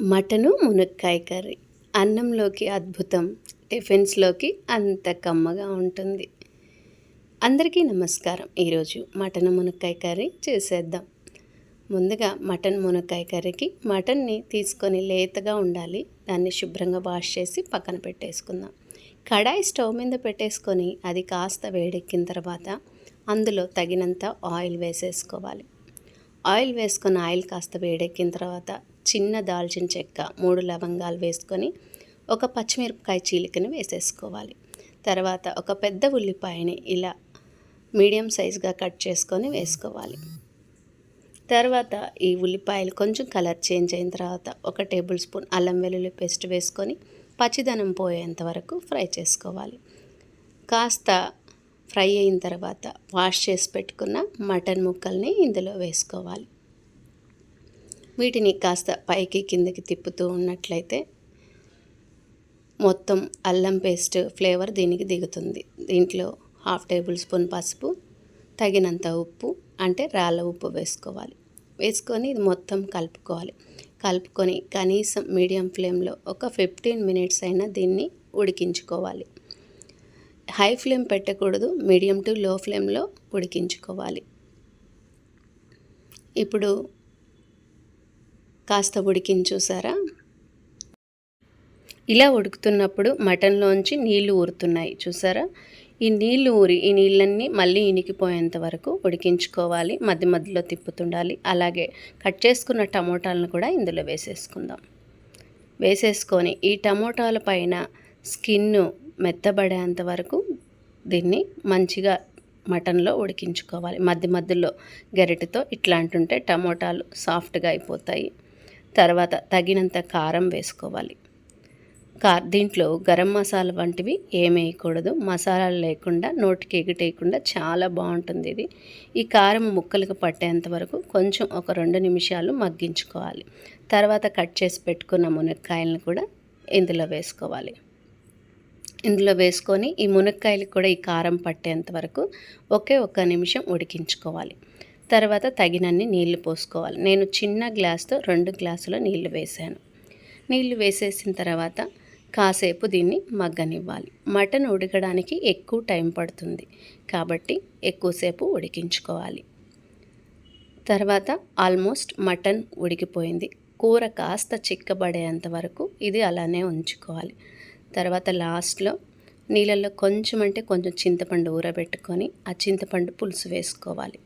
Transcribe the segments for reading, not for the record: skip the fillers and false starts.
Mutton మునక్కాయ curry అన్నంలోకి అద్భుతం, టిఫిన్స్లోకి అంత కమ్మగా ఉంటుంది. అందరికీ నమస్కారం. ఈరోజు మటను మునక్కాయ కర్రీ చేసేద్దాం. ముందుగా మటన్ మునక్కాయ కర్రీకి మటన్ని తీసుకొని లేతగా ఉండాలి. దాన్ని శుభ్రంగా వాష్ చేసి పక్కన పెట్టేసుకుందాం. కడాయి స్టవ్ మీద పెట్టేసుకొని అది కాస్త వేడెక్కిన తర్వాత అందులో తగినంత ఆయిల్ వేసేసుకోవాలి. ఆయిల్ వేసుకొని ఆయిల్ కాస్త వేడెక్కిన తర్వాత చిన్న దాల్చిన చెక్క, 3 లవంగాలు వేసుకొని ఒక పచ్చిమిరపకాయ చీలికని వేసేసుకోవాలి. తర్వాత ఒక పెద్ద ఉల్లిపాయని ఇలా మీడియం సైజుగా కట్ చేసుకొని వేసుకోవాలి. తర్వాత ఈ ఉల్లిపాయలు కొంచెం కలర్ చేంజ్ అయిన తర్వాత 1 టేబుల్ స్పూన్ అల్లం వెల్లుల్లి పేస్ట్ వేసుకొని పచ్చిదనం పోయేంత వరకు ఫ్రై చేసుకోవాలి. కాస్త ఫ్రై అయిన తర్వాత వాష్ చేసి పెట్టుకున్న మటన్ ముక్కల్ని ఇందులో వేసుకోవాలి. వీటిని కాస్త పైకి కిందకి తిప్పుతూ ఉన్నట్లయితే మొత్తం అల్లం పేస్ట్ ఫ్లేవర్ దీనికి దిగుతుంది. దీంట్లో 1/2 టేబుల్ స్పూన్ పసుపు, తగినంత ఉప్పు అంటే రాళ్ళ ఉప్పు వేసుకోవాలి. వేసుకొని ఇది మొత్తం కలుపుకోవాలి. కలుపుకొని కనీసం మీడియం ఫ్లేమ్లో ఒక 15 మినిట్స్ అయినా దీన్ని ఉడికించుకోవాలి. హై ఫ్లేమ్ పెట్టకూడదు, మీడియం టు లో ఫ్లేమ్లో ఉడికించుకోవాలి. ఇప్పుడు కాస్త చూసారా, ఇలా ఉడుకుతున్నప్పుడు మటన్లోంచి నీళ్లు ఊరుతున్నాయి చూసారా. ఈ నీళ్లు ఊరి ఈ నీళ్ళన్నీ మళ్ళీ ఇనికిపోయేంత వరకు ఉడికించుకోవాలి. మధ్య మధ్యలో తిప్పుతుండాలి. అలాగే కట్ చేసుకున్న టమోటాలను కూడా ఇందులో వేసేసుకుందాం. వేసేసుకొని ఈ టమోటాల పైన స్కిన్ను మెత్తబడేంత వరకు దీన్ని మంచిగా మటన్లో ఉడికించుకోవాలి. మధ్య మధ్యలో గరిటెతో ఇట్లా అంటుంటే టమోటాలు సాఫ్ట్గా అయిపోతాయి. తర్వాత తగినంత కారం వేసుకోవాలి. దీంట్లో గరం మసాలా వంటివి ఏమి వేయకూడదు. మసాలాలు లేకుండా నోటికి ఎగిటేయకుండా చాలా బాగుంటుంది ఇది. ఈ కారం ముక్కలకు పట్టేంత వరకు కొంచెం ఒక 2 నిమిషాలు మగ్గించుకోవాలి. తర్వాత కట్ చేసి పెట్టుకున్న మునక్కాయలను కూడా ఇందులో వేసుకోవాలి. ఇందులో వేసుకొని ఈ మునక్కాయలకు కూడా ఈ కారం పట్టేంత వరకు ఒకే 1 నిమిషం ఉడికించుకోవాలి. తర్వాత తగినన్ని నీళ్లు పోసుకోవాలి. నేను చిన్న గ్లాస్తో 2 గ్లాసుల నీళ్లు వేసాను. నీళ్లు వేసేసిన తర్వాత కాసేపు దీన్ని మగ్గనివ్వాలి. మటన్ ఉడకడానికి ఎక్కువ టైం పడుతుంది కాబట్టి ఎక్కువసేపు ఉడికించుకోవాలి. తర్వాత ఆల్మోస్ట్ మటన్ ఉడికిపోయింది. కూర కాస్త చిక్కబడేంత వరకు ఇది అలానే ఉంచుకోవాలి. తర్వాత లాస్ట్లో నీళ్ళల్లో కొంచెం చింతపండు ఊరబెట్టుకొని ఆ చింతపండు పులుసు వేసుకోవాలి.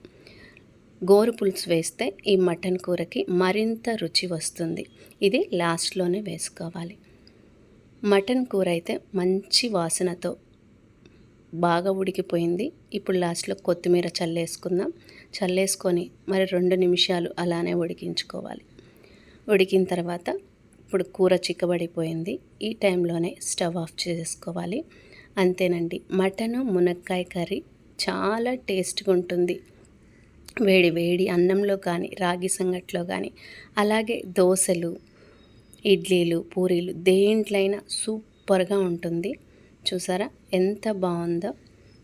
గోరు పులుసు వేస్తే ఈ మటన్ కూరకి మరింత రుచి వస్తుంది. ఇది లాస్ట్లోనే వేసుకోవాలి. మటన్ కూర అయితే మంచి వాసనతో బాగా ఉడికిపోయింది. ఇప్పుడు లాస్ట్లో కొత్తిమీర చల్లేసుకుందాం. చల్లేసుకొని మరి 2 నిమిషాలు అలానే ఉడికించుకోవాలి. ఉడికిన తర్వాత ఇప్పుడు కూర చిక్కబడిపోయింది. ఈ టైంలోనే స్టవ్ ఆఫ్ చేసుకోవాలి. అంతేనండి, మటను మునక్కాయ కర్రీ చాలా టేస్ట్గా ఉంటుంది. వేడి వేడి అన్నంలో కానీ, రాగి సంగట్లో కానీ, అలాగే దోశలు, ఇడ్లీలు, పూరీలు దేంట్లైనా సూపర్గా ఉంటుంది. చూసారా ఎంత బాగుందో.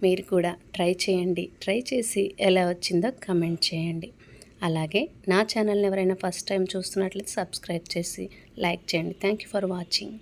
మీరు కూడా ట్రై చేయండి. ట్రై చేసి ఎలా వచ్చిందో కమెంట్ చేయండి. అలాగే నా ఛానల్ని ఎవరైనా ఫస్ట్ టైం చూస్తున్నట్లయితే సబ్స్క్రైబ్ చేసి లైక్ చేయండి. Thank you for watching.